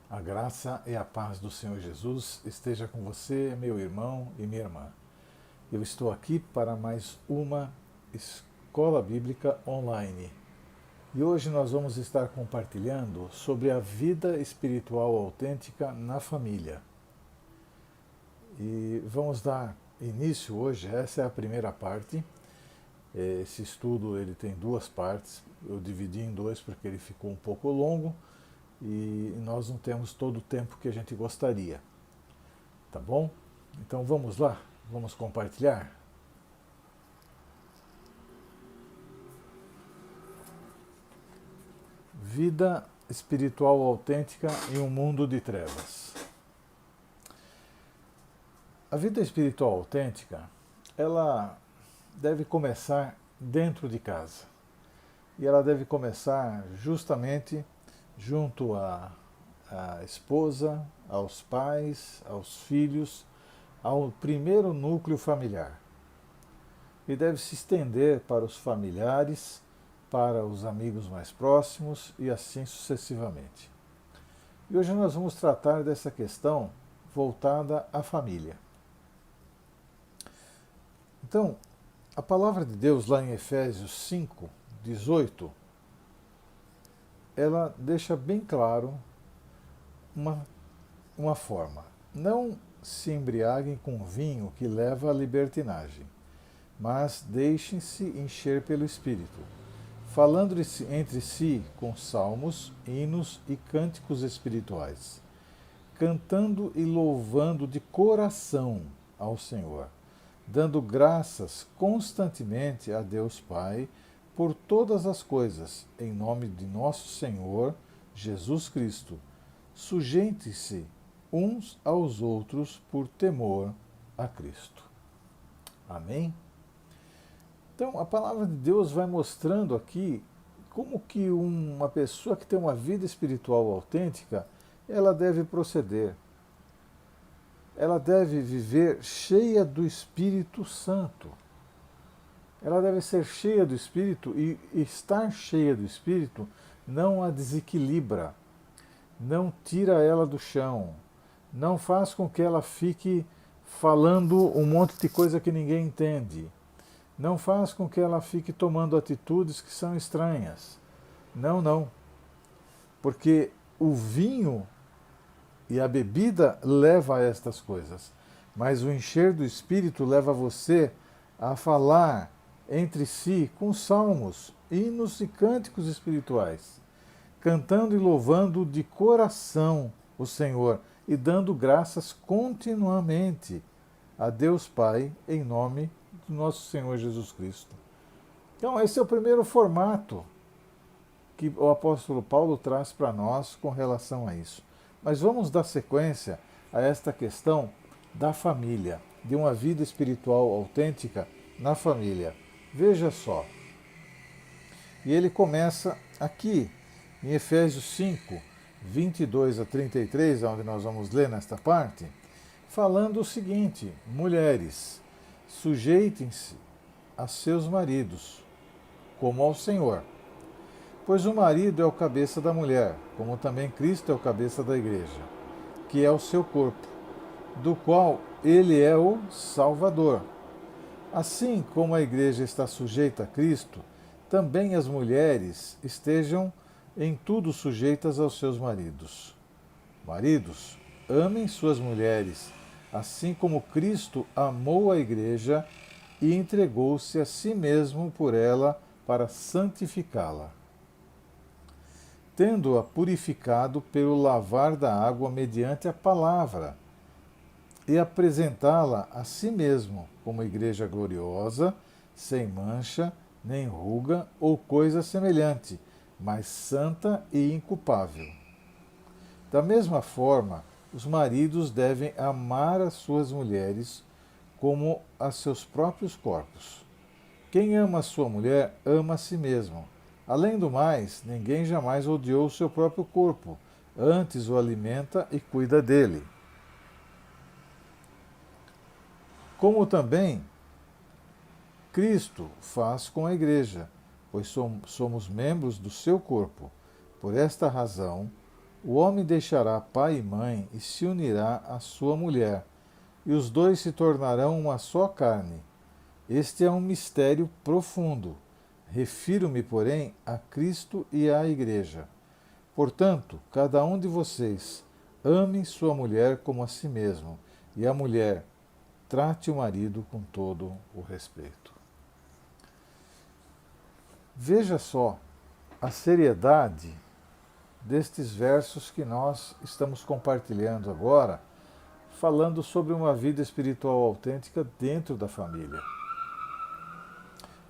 A graça e a paz do Senhor Jesus esteja com você, meu irmão e minha irmã. Eu estou aqui para mais uma escola bíblica online. E hoje nós vamos estar compartilhando sobre a vida espiritual autêntica na família. E vamos dar início hoje, essa é a primeira parte. Esse estudo ele tem duas partes, eu dividi em dois porque ele ficou um pouco longo e nós não temos todo o tempo que a gente gostaria, tá bom? Então vamos lá, vamos compartilhar. Vida espiritual autêntica em um mundo de trevas. A vida espiritual autêntica, ela deve começar dentro de casa. E ela deve começar justamente junto à esposa, aos pais, aos filhos, ao primeiro núcleo familiar. E deve se estender para os familiares, para os amigos mais próximos e assim sucessivamente. E hoje nós vamos tratar dessa questão voltada à família. Então, a palavra de Deus lá em Efésios 5, 18, ela deixa bem claro uma forma. Não se embriaguem com vinho que leva à libertinagem, mas deixem-se encher pelo Espírito, falando entre si com salmos, hinos e cânticos espirituais, cantando e louvando de coração ao Senhor, dando graças constantemente a Deus Pai por todas as coisas, em nome de nosso Senhor Jesus Cristo. Sujeitem-se uns aos outros por temor a Cristo. Amém? Então, a palavra de Deus vai mostrando aqui como que uma pessoa que tem uma vida espiritual autêntica, ela deve proceder. Ela deve viver cheia do Espírito Santo. Ela deve ser cheia do Espírito e estar cheia do Espírito não a desequilibra, não tira ela do chão, não faz com que ela fique falando um monte de coisa que ninguém entende, não faz com que ela fique tomando atitudes que são estranhas. Não, não. Porque o vinho e a bebida leva a estas coisas, mas o encher do Espírito leva você a falar entre si com salmos, hinos e cânticos espirituais, cantando e louvando de coração o Senhor e dando graças continuamente a Deus Pai em nome do nosso Senhor Jesus Cristo. Então, esse é o primeiro formato que o apóstolo Paulo traz para nós com relação a isso. Mas vamos dar sequência a esta questão da família, de uma vida espiritual autêntica na família. Veja só. E ele começa aqui, em Efésios 5, 22 a 33, onde nós vamos ler nesta parte, falando o seguinte: mulheres, sujeitem-se a seus maridos, como ao Senhor. Pois o marido é o cabeça da mulher, como também Cristo é o cabeça da igreja, que é o seu corpo, do qual ele é o Salvador. Assim como a igreja está sujeita a Cristo, também as mulheres estejam em tudo sujeitas aos seus maridos. Maridos, amem suas mulheres, assim como Cristo amou a igreja e entregou-se a si mesmo por ela para santificá-la, tendo-a purificado pelo lavar da água mediante a palavra, e apresentá-la a si mesmo como igreja gloriosa, sem mancha, nem ruga ou coisa semelhante, mas santa e inculpável. Da mesma forma, os maridos devem amar as suas mulheres como a seus próprios corpos. Quem ama a sua mulher, ama a si mesmo. Além do mais, ninguém jamais odiou o seu próprio corpo, antes o alimenta e cuida dele. Como também Cristo faz com a igreja, pois somos membros do seu corpo. Por esta razão, O homem deixará pai e mãe e se unirá à sua mulher, e os dois se tornarão uma só carne. Este é um mistério profundo. Refiro-me, porém, a Cristo e à Igreja. Portanto, cada um de vocês ame sua mulher como a si mesmo, e a mulher trate o marido com todo o respeito. Veja só a seriedade destes versos que nós estamos compartilhando agora, falando sobre uma vida espiritual autêntica dentro da família.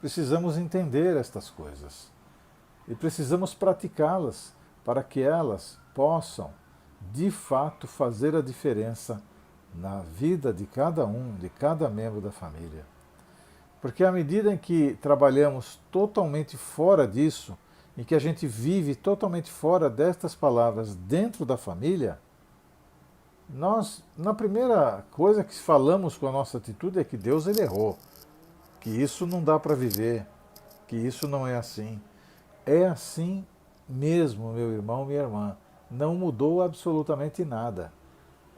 Precisamos entender estas coisas e precisamos praticá-las para que elas possam, de fato, fazer a diferença na vida de cada membro da família. Porque à medida em que trabalhamos totalmente fora disso, em que a gente vive totalmente fora destas palavras dentro da família, nós, na primeira coisa que falamos com a nossa atitude é que Deus ele errou, que isso não dá para viver, que isso não é assim. É assim mesmo, meu irmão, minha irmã. Não mudou absolutamente nada.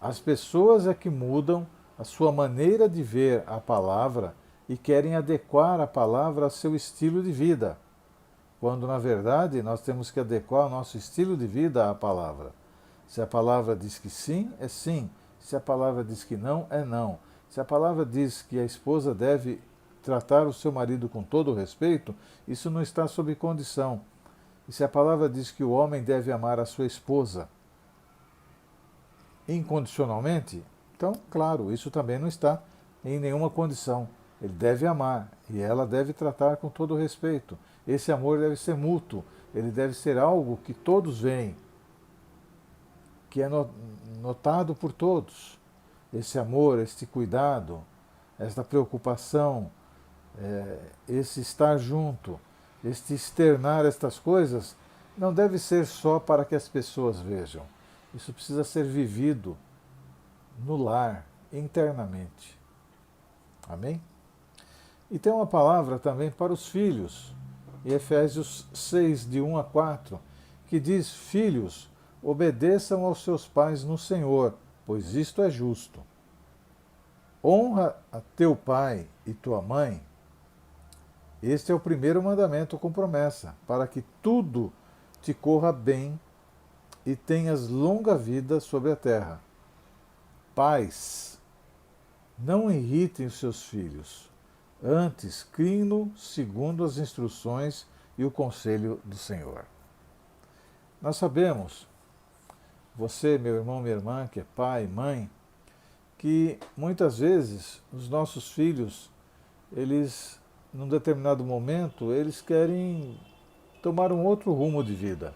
As pessoas é que mudam a sua maneira de ver a palavra e querem adequar a palavra ao seu estilo de vida, quando na verdade nós temos que adequar o nosso estilo de vida à palavra. Se a palavra diz que sim, é sim. Se a palavra diz que não, é não. Se a palavra diz que a esposa deve tratar o seu marido com todo o respeito, isso não está sob condição. E se a palavra diz que o homem deve amar a sua esposa incondicionalmente, então, claro, isso também não está em nenhuma condição. Ele deve amar e ela deve tratar com todo o respeito. Esse amor deve ser mútuo, ele deve ser algo que todos veem, que é notado por todos. Esse amor, este cuidado, esta preocupação, esse estar junto, este externar estas coisas, não deve ser só para que as pessoas vejam. Isso precisa ser vivido no lar, internamente. Amém? E tem uma palavra também para os filhos, em Efésios 6, de 1 a 4, que diz: Filhos, obedeçam aos seus pais no Senhor, pois isto é justo. Honra a teu pai e tua mãe. Este é o primeiro mandamento com promessa, para que tudo te corra bem e tenhas longa vida sobre a terra. Pais, não irritem os seus filhos, antes criem-no segundo as instruções e o conselho do Senhor. Nós sabemos, você, meu irmão, minha irmã, que é pai, mãe, que muitas vezes os nossos filhos, eles, num determinado momento, eles querem tomar um outro rumo de vida.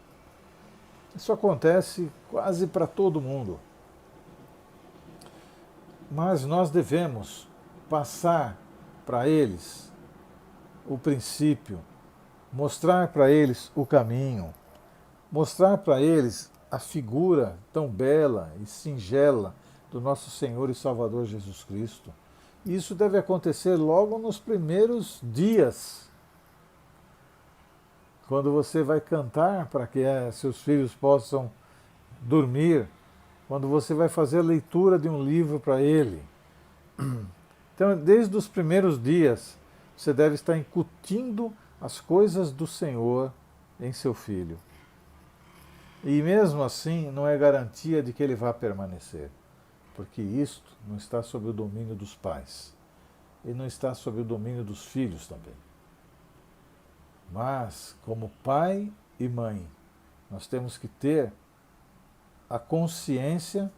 Isso acontece quase para todo mundo. Mas nós devemos passar para eles o princípio, mostrar para eles o caminho, mostrar para eles a figura tão bela e singela do nosso Senhor e Salvador Jesus Cristo. E isso deve acontecer logo nos primeiros dias, quando você vai cantar para que seus filhos possam dormir, quando você vai fazer a leitura de um livro para ele. Então, desde os primeiros dias, você deve estar incutindo as coisas do Senhor em seu filho. E mesmo assim, não é garantia de que ele vá permanecer, porque isto não está sob o domínio dos pais e não está sob o domínio dos filhos também. Mas, como pai e mãe, nós temos que ter a consciência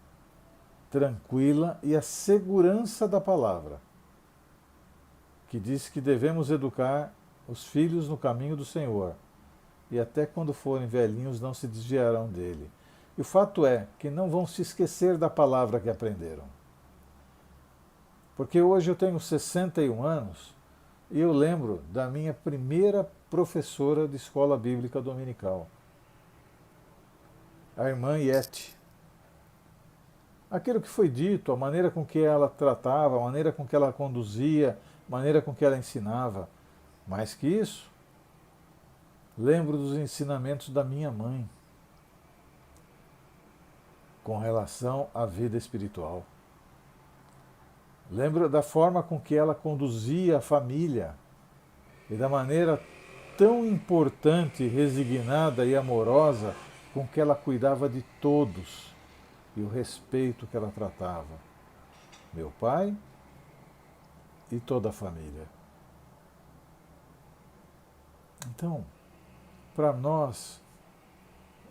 tranquila e a segurança da palavra, que diz que devemos educar os filhos no caminho do Senhor, e até quando forem velhinhos não se desviarão dele. E o fato é que não vão se esquecer da palavra que aprenderam. Porque hoje eu tenho 61 anos e eu lembro da minha primeira professora de escola bíblica dominical, a irmã Iete. Aquilo que foi dito, a maneira com que ela tratava, a maneira com que ela conduzia, a maneira com que ela ensinava. Mais que isso, lembro dos ensinamentos da minha mãe. com relação à vida espiritual. Lembro da forma com que ela conduzia a família e da maneira tão importante, resignada e amorosa com que ela cuidava de todos e o respeito que ela tratava. Meu pai e toda a família. Então, para nós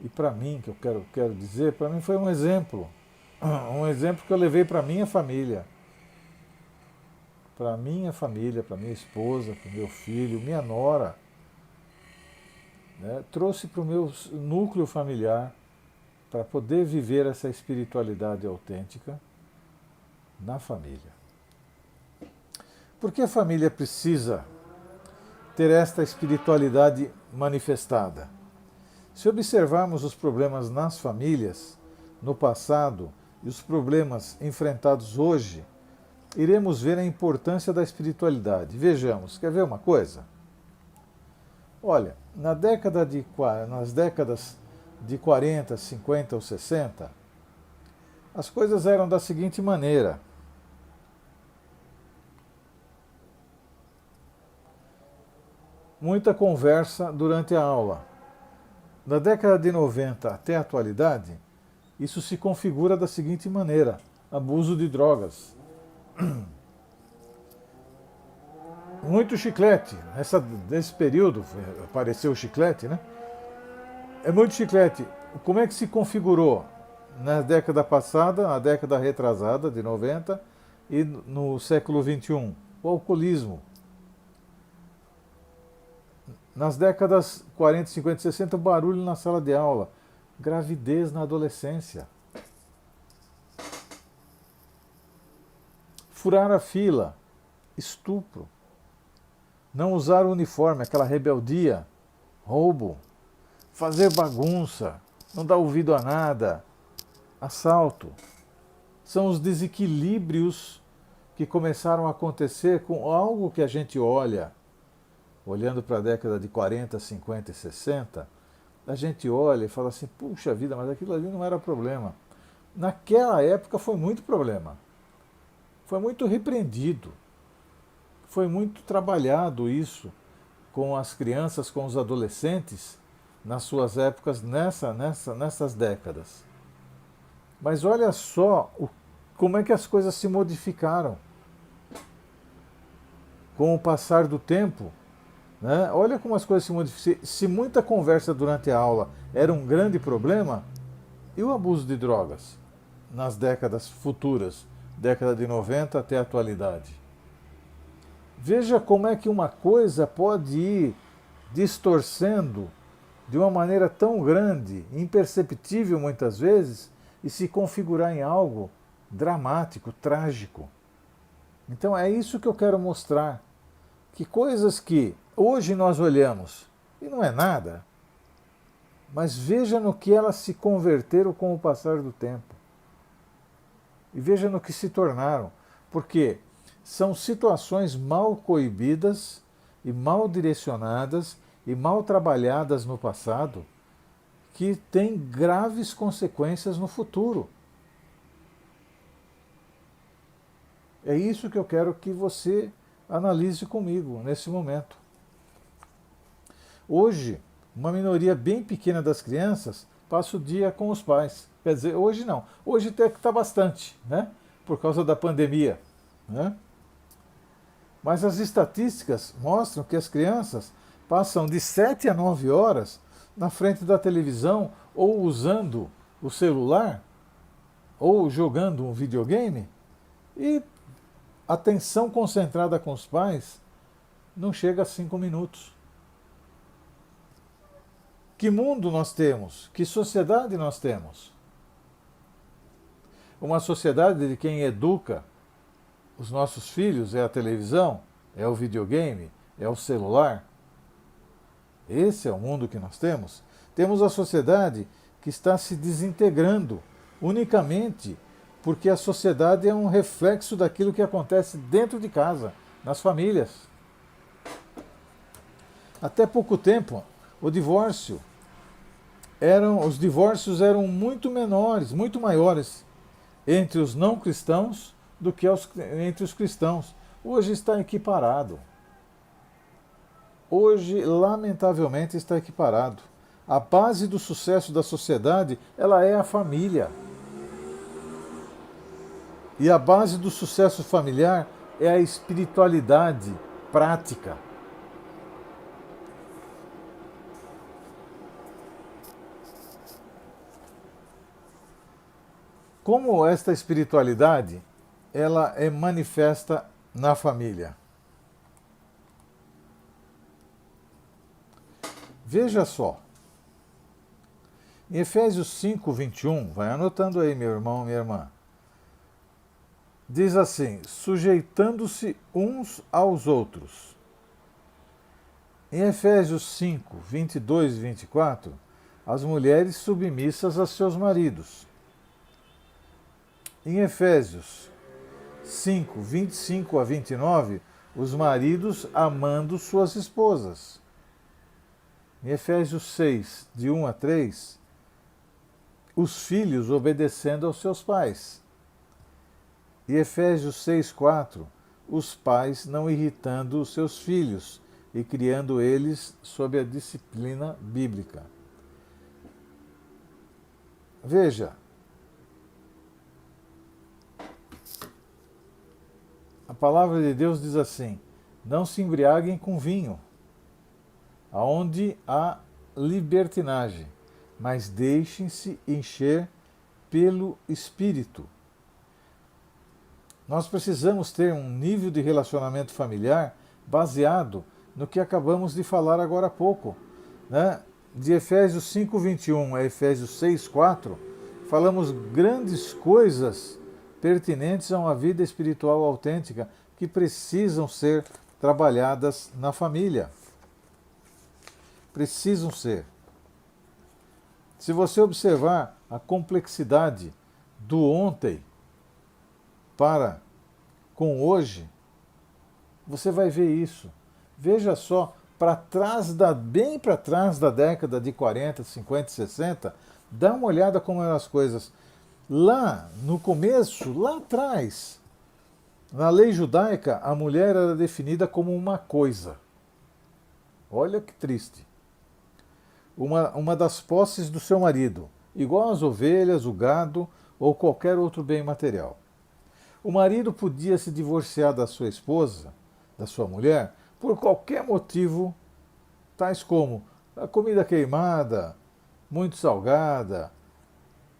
e para mim, que eu quero dizer, para mim foi um exemplo que eu levei para minha família. Para minha família, para minha esposa, para o meu filho, minha nora, né? Trouxe para o meu núcleo familiar para poder viver essa espiritualidade autêntica na família. Por que a família precisa ter esta espiritualidade manifestada? Se observarmos os problemas nas famílias, no passado, e os problemas enfrentados hoje, iremos ver a importância da espiritualidade. Vejamos, quer ver uma coisa? Olha, nas décadas de 40, 50 ou 60, as coisas eram da seguinte maneira. Muita conversa durante a aula. Da década de 90 até a atualidade, isso se configura da seguinte maneira: abuso de drogas. Muito chiclete. Nesse período apareceu o chiclete, né? É muito chiclete. Como é que se configurou na década passada, na década retrasada, de 90, e no século XXI? O alcoolismo. Nas décadas 40, 50, 60, o barulho na sala de aula. Gravidez na adolescência. Furar a fila. Estupro. Não usar o uniforme, aquela rebeldia. Roubo. Fazer bagunça. Não dar ouvido a nada. Assalto. São os desequilíbrios que começaram a acontecer com algo que a gente olha. Olhando para a década de 40, 50 e 60, a gente olha e fala assim, puxa vida, mas aquilo ali não era problema. Naquela época foi muito problema. Foi muito repreendido. Foi muito trabalhado isso com as crianças, com os adolescentes, nas suas épocas, nessas décadas. Mas olha só como é que as coisas se modificaram. Com o passar do tempo, né? Olha como as coisas se modificam. Se muita conversa durante a aula era um grande problema, e o abuso de drogas nas décadas futuras, década de 90 até a atualidade? Veja como é que uma coisa pode ir distorcendo de uma maneira tão grande, imperceptível muitas vezes, e se configurar em algo dramático, trágico. Então é isso que eu quero mostrar. Que coisas que hoje nós olhamos e não é nada, mas veja no que elas se converteram com o passar do tempo. E veja no que se tornaram. Porque são situações mal coibidas e mal direcionadas e mal trabalhadas no passado que têm graves consequências no futuro. É isso que eu quero que você analise comigo nesse momento. Hoje, uma minoria bem pequena das crianças passa o dia com os pais. Quer dizer, hoje não. Hoje até que está bastante, né? Por causa da pandemia, né? Mas as estatísticas mostram que as crianças passam de 7 a 9 horas na frente da televisão ou usando o celular ou jogando um videogame e a atenção concentrada com os pais não chega a 5 minutos. Que mundo nós temos? Que sociedade nós temos? Uma sociedade de quem educa os nossos filhos é a televisão, é o videogame, é o celular? Esse é o mundo que nós temos? Temos a sociedade que está se desintegrando unicamente porque a sociedade é um reflexo daquilo que acontece dentro de casa, nas famílias. Até pouco tempo, o divórcio os divórcios eram muito menores, muito maiores entre os não cristãos do que entre os cristãos. Hoje está equiparado. Hoje, lamentavelmente, está equiparado. A base do sucesso da sociedade, ela é a família. E a base do sucesso familiar é a espiritualidade prática. Como esta espiritualidade, ela é manifesta na família. Veja só. Em Efésios 5:21, vai anotando aí, meu irmão, minha irmã. Diz assim: sujeitando-se uns aos outros. Em Efésios 5:22 e 24, as mulheres submissas a seus maridos. Em Efésios 5:25 a 29, os maridos amando suas esposas. Em Efésios 6, de 1 a 3, os filhos obedecendo aos seus pais. E Efésios 6:4, os pais não irritando os seus filhos e criando eles sob a disciplina bíblica. Veja, a palavra de Deus diz assim: não se embriaguem com vinho, aonde há libertinagem, mas deixem-se encher pelo Espírito. Nós precisamos ter um nível de relacionamento familiar baseado no que acabamos de falar agora há pouco, né? De Efésios 5:21 a Efésios 6:4, falamos grandes coisas pertinentes a uma vida espiritual autêntica que precisam ser trabalhadas na família. Precisam ser. Se você observar a complexidade do ontem para com hoje, você vai ver isso. Veja só, bem para trás da década de 40, 50, 60, dá uma olhada como eram as coisas. Lá no começo, lá atrás, na lei judaica, a mulher era definida como uma coisa. Olha que triste. Uma das posses do seu marido, igual as ovelhas, o gado ou qualquer outro bem material. O marido podia se divorciar da sua esposa, da sua mulher, por qualquer motivo, tais como a comida queimada, muito salgada.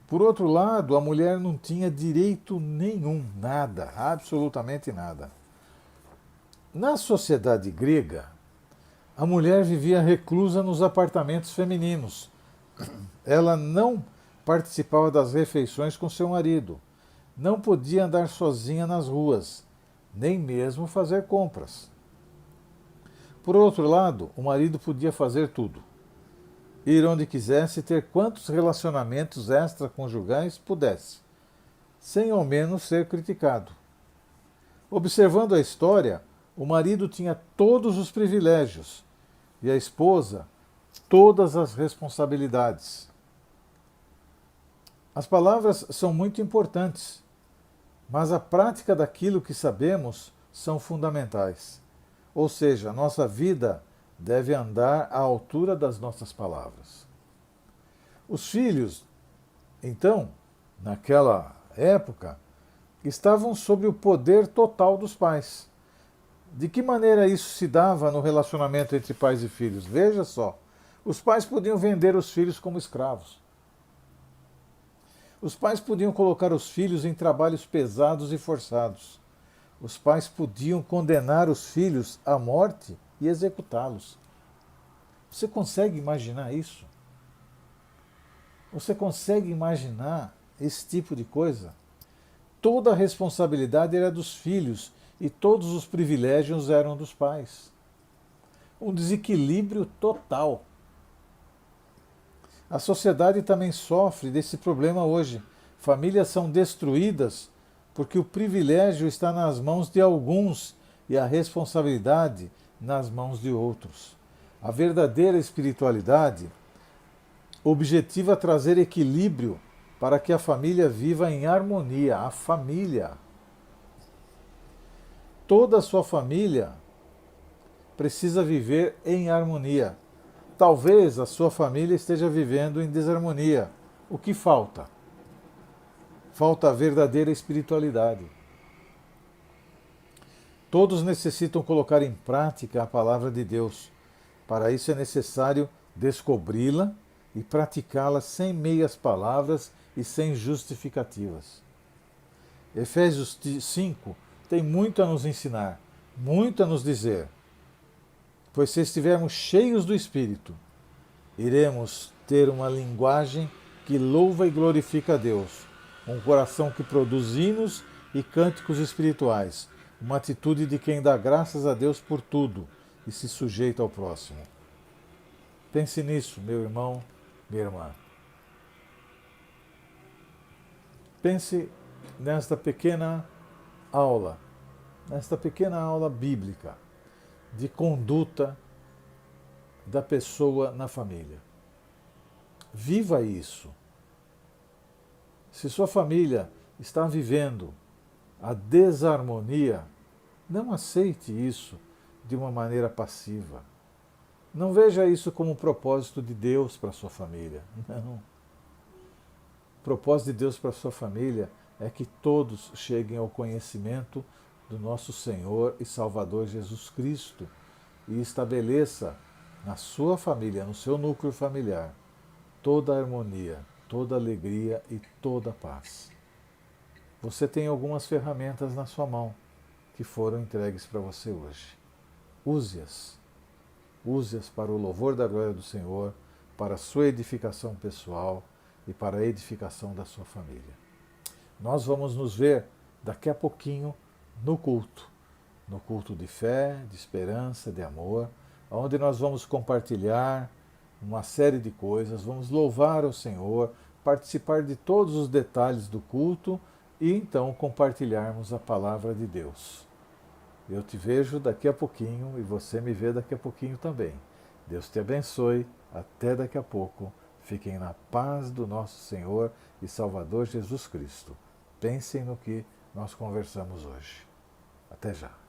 Por outro lado, a mulher não tinha direito nenhum, nada, absolutamente nada. Na sociedade grega, a mulher vivia reclusa nos apartamentos femininos. Ela não participava das refeições com seu marido, não podia andar sozinha nas ruas, nem mesmo fazer compras. Por outro lado, o marido podia fazer tudo, ir onde quisesse e ter quantos relacionamentos extraconjugais pudesse, sem ao menos ser criticado. Observando a história, o marido tinha todos os privilégios e a esposa todas as responsabilidades. As palavras são muito importantes, mas a prática daquilo que sabemos são fundamentais. Ou seja, a nossa vida deve andar à altura das nossas palavras. Os filhos, então, naquela época, estavam sob o poder total dos pais. De que maneira isso se dava no relacionamento entre pais e filhos? Veja só, os pais podiam vender os filhos como escravos. Os pais podiam colocar os filhos em trabalhos pesados e forçados. Os pais podiam condenar os filhos à morte e executá-los. Você consegue imaginar isso? Você consegue imaginar esse tipo de coisa? Toda a responsabilidade era dos filhos e todos os privilégios eram dos pais. Um desequilíbrio total. A sociedade também sofre desse problema hoje. Famílias são destruídas porque o privilégio está nas mãos de alguns e a responsabilidade nas mãos de outros. A verdadeira espiritualidade objetiva trazer equilíbrio para que a família viva em harmonia. A família. Toda a sua família precisa viver em harmonia. Talvez a sua família esteja vivendo em desarmonia. O que falta? Falta a verdadeira espiritualidade. Todos necessitam colocar em prática a palavra de Deus. Para isso é necessário descobri-la e praticá-la sem meias palavras e sem justificativas. Efésios 5 tem muito a nos ensinar, muito a nos dizer. Pois se estivermos cheios do Espírito, iremos ter uma linguagem que louva e glorifica a Deus, um coração que produz hinos e cânticos espirituais, uma atitude de quem dá graças a Deus por tudo e se sujeita ao próximo. Pense nisso, meu irmão, minha irmã. Pense nesta pequena aula bíblica de conduta da pessoa na família. Viva isso. Se sua família está vivendo a desarmonia, não aceite isso de uma maneira passiva. Não veja isso como um propósito de Deus para sua família. Não. O propósito de Deus para sua família é que todos cheguem ao conhecimento do nosso Senhor e Salvador Jesus Cristo e estabeleça na sua família, no seu núcleo familiar, toda a harmonia, toda a alegria e toda a paz. Você tem algumas ferramentas na sua mão que foram entregues para você hoje. Use-as. Use-as para o louvor da glória do Senhor, para a sua edificação pessoal e para a edificação da sua família. Nós vamos nos ver daqui a pouquinho no culto de fé, de esperança, de amor, onde nós vamos compartilhar uma série de coisas, vamos louvar ao Senhor, participar de todos os detalhes do culto e então compartilharmos a palavra de Deus. Eu te vejo daqui a pouquinho e você me vê daqui a pouquinho também. Deus te abençoe. Até daqui a pouco. Fiquem na paz do nosso Senhor e Salvador Jesus Cristo. Pensem no que nós conversamos hoje. Até já.